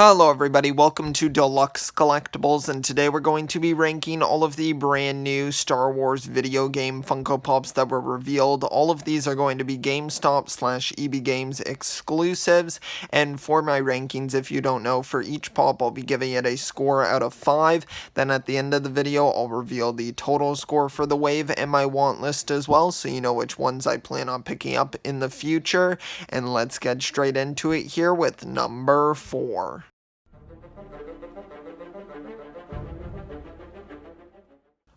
Hello everybody, welcome to Deluxe Collectibles, and today we're going to be ranking all of the brand new Star Wars video game Funko Pops that were revealed. All of these are going to be GameStop/EB Games exclusives, and for my rankings, if you don't know, for each pop I'll be giving it a score out of 5. Then at the end of the video I'll reveal the total score for the wave and my want list as well, so you know which ones I plan on picking up in the future. And let's get straight into it here with number 4.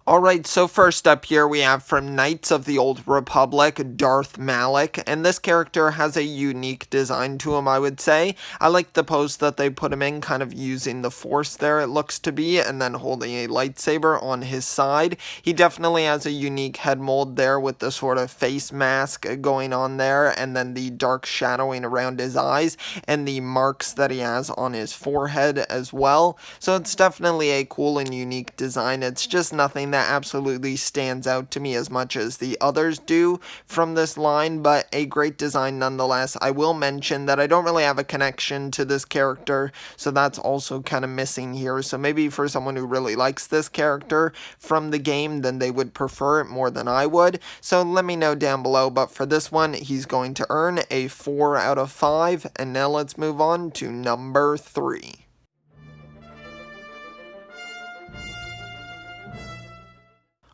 Alright, so first up here we have from Knights of the Old Republic, Darth Malak, and this character has a unique design to him, I would say. I like the pose that they put him in, kind of using the Force there, it looks to be, and then holding a lightsaber on his side. He definitely has a unique head mold there with the sort of face mask going on there, and then the dark shadowing around his eyes, and the marks that he has on his forehead as well. So it's definitely a cool and unique design. It's just nothing that absolutely stands out to me as much as the others do from this line, but a great design nonetheless. I will mention that I don't really have a connection to this character, so that's also kind of missing here. So maybe for someone who really likes this character from the game, then they would prefer it more than I would. So let me know down below, but for this one, he's going to earn a 4 out of 5, and now let's move on to number 3.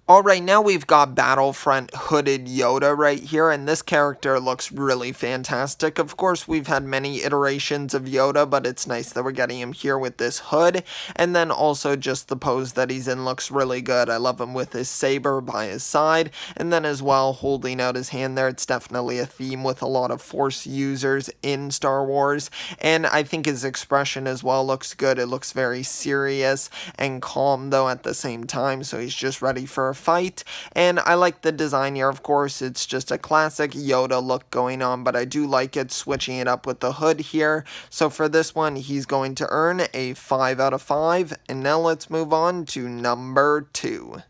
Alright, now we've got Battlefront hooded Yoda right here, and this character looks really fantastic. Of course, we've had many iterations of Yoda, but it's nice that we're getting him here with this hood, and then also just the pose that he's in looks really good. I love him with his saber by his side, and then as well holding out his hand there. It's definitely a theme with a lot of Force users in Star Wars, and I think his expression as well looks good. It looks very serious and calm though at the same time, so he's just ready for a fight. And I like the design here. Of course, it's just a classic Yoda look going on, but I do like it switching it up with the hood here. So for this one, he's going to earn a 5 out of 5. And now let's move on to number 2.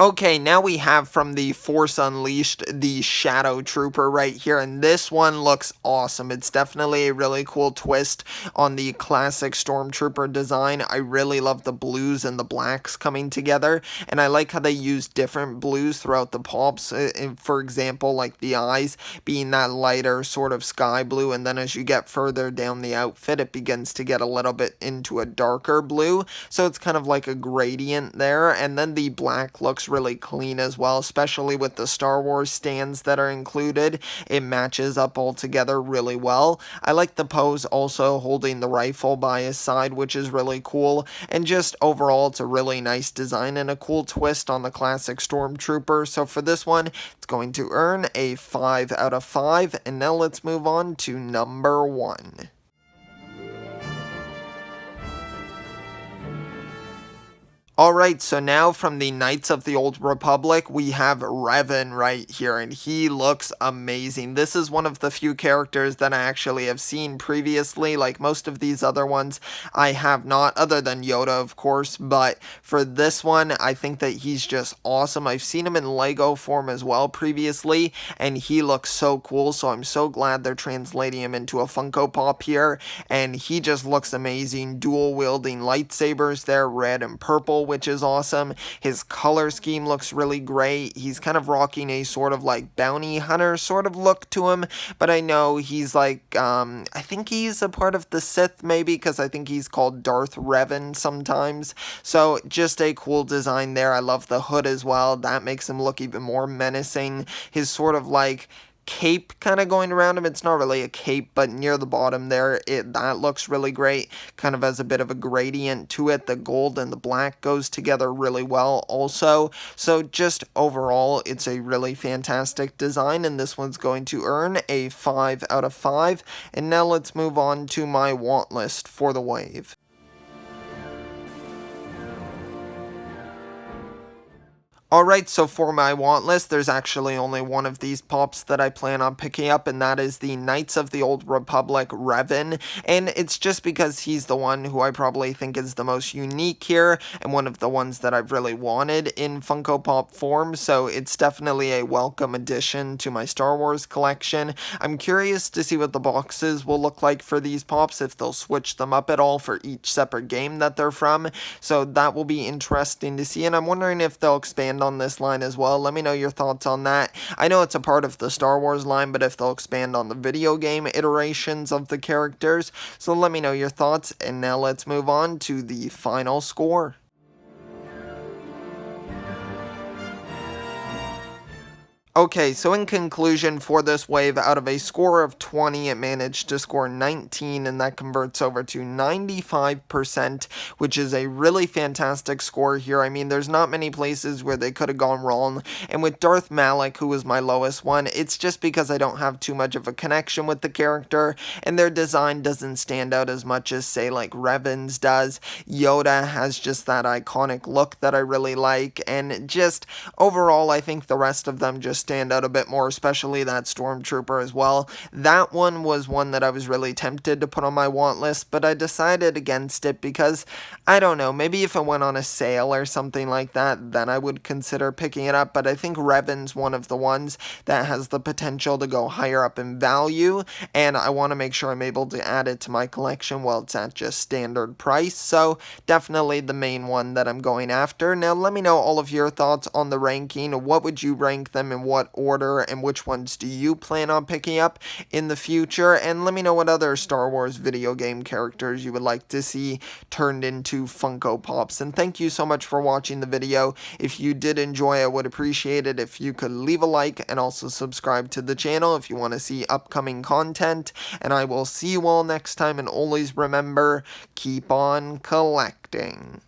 Okay, now we have from the Force Unleashed the Shadow Trooper right here, and this one looks awesome. It's definitely a really cool twist on the classic Stormtrooper design. I really love the blues and the blacks coming together, and I like how they use different blues throughout the pops. For example, like the eyes being that lighter sort of sky blue, and then as you get further down the outfit, it begins to get a little bit into a darker blue, so it's kind of like a gradient there, and then the black looks really clean as well, especially with the Star Wars stands that are included. It matches up all together really well. I like the pose also holding the rifle by his side, which is really cool, and just overall it's a really nice design and a cool twist on the classic Stormtrooper. So for this one, it's going to earn a 5 out of 5, and now let's move on to number 1. Alright, so now from the Knights of the Old Republic, we have Revan right here, and he looks amazing. This is one of the few characters that I actually have seen previously. Like most of these other ones, I have not, other than Yoda, of course, but for this one, I think that he's just awesome. I've seen him in Lego form as well previously, and he looks so cool, so I'm so glad they're translating him into a Funko Pop here, and he just looks amazing. Dual-wielding lightsabers there, red and purple, which is awesome. His color scheme looks really great. He's kind of rocking a sort of like bounty hunter sort of look to him, but I know he's like, I think he's a part of the Sith maybe, because I think he's called Darth Revan sometimes. So just a cool design there. I love the hood as well. That makes him look even more menacing. His sort of like cape kind of going around him. It's not really a cape, but near the bottom there, that looks really great. Kind of has a bit of a gradient to it. The gold and the black goes together really well also. So just overall, it's a really fantastic design, and this one's going to earn a 5 out of 5. And now let's move on to my want list for the wave. Alright, so for my want list, there's actually only one of these pops that I plan on picking up, and that is the Knights of the Old Republic Revan, and it's just because he's the one who I probably think is the most unique here, and one of the ones that I've really wanted in Funko Pop form, so it's definitely a welcome addition to my Star Wars collection. I'm curious to see what the boxes will look like for these pops, if they'll switch them up at all for each separate game that they're from, so that will be interesting to see, and I'm wondering if they'll expand on this line as well. Let me know your thoughts on that. I know it's a part of the Star Wars line, but if they'll expand on the video game iterations of the characters, so let me know your thoughts, and now let's move on to the final score. Okay, so in conclusion for this wave, out of a score of 20, it managed to score 19, and that converts over to 95%, which is a really fantastic score here. I mean, there's not many places where they could have gone wrong, and with Darth Malak, who was my lowest one, it's just because I don't have too much of a connection with the character, and their design doesn't stand out as much as, say, like Revan's does. Yoda has just that iconic look that I really like, and just overall, I think the rest of them just stand out a bit more, especially that Stormtrooper as well. That one was one that I was really tempted to put on my want list, but I decided against it because, I don't know, maybe if it went on a sale or something like that, then I would consider picking it up, but I think Revan's one of the ones that has the potential to go higher up in value, and I want to make sure I'm able to add it to my collection while it's at just standard price, so definitely the main one that I'm going after. Now let me know all of your thoughts on the ranking. What would you rank them in what order, and which ones do you plan on picking up in the future? And let me know what other Star Wars video game characters you would like to see turned into Funko Pops. And thank you so much for watching the video. If you did enjoy, I would appreciate it if you could leave a like and also subscribe to the channel if you want to see upcoming content. And I will see you all next time, and always remember, keep on collecting.